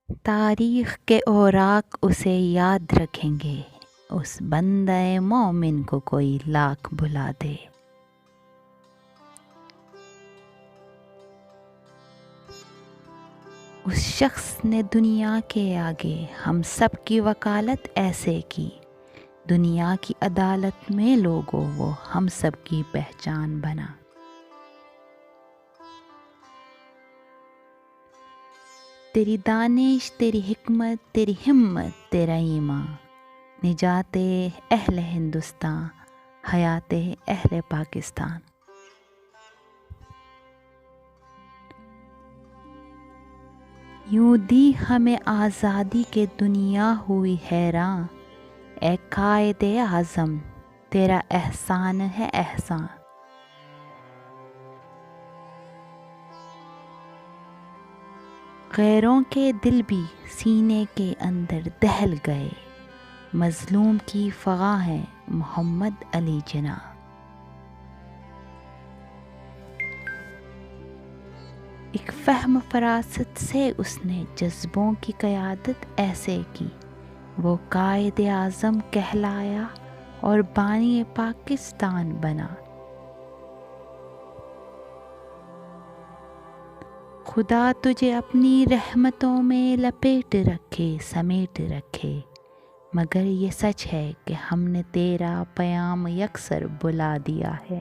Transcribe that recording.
تاریخ کے اوراق اسے یاد رکھیں گے، اس بندہ مومن کو کوئی لاکھ بھلا دے۔ اس شخص نے دنیا کے آگے ہم سب کی وکالت ایسے کی، دنیا کی عدالت میں لوگوں وہ ہم سب کی پہچان بنا۔ تیری دانش، تیری حکمت، تیری ہمت، تیرا ایمان، نجات اہل ہندوستان، حیات اہل پاکستان۔ یوں دی ہمیں آزادی کہ دنیا ہوئی حیران، اے قائد اعظم تیرا احسان ہے احسان۔ غیروں کے دل بھی سینے کے اندر دہل گئے، مظلوم کی فغاں ہے محمد علی جناح۔ ایک فہم فراست سے اس نے جذبوں کی قیادت ایسے کی، وہ قائد اعظم کہلایا اور بانی پاکستان بنا۔ خدا تجھے اپنی رحمتوں میں لپیٹ رکھے، سمیٹ رکھے، مگر یہ سچ ہے کہ ہم نے تیرا پیام یکسر بلا دیا ہے۔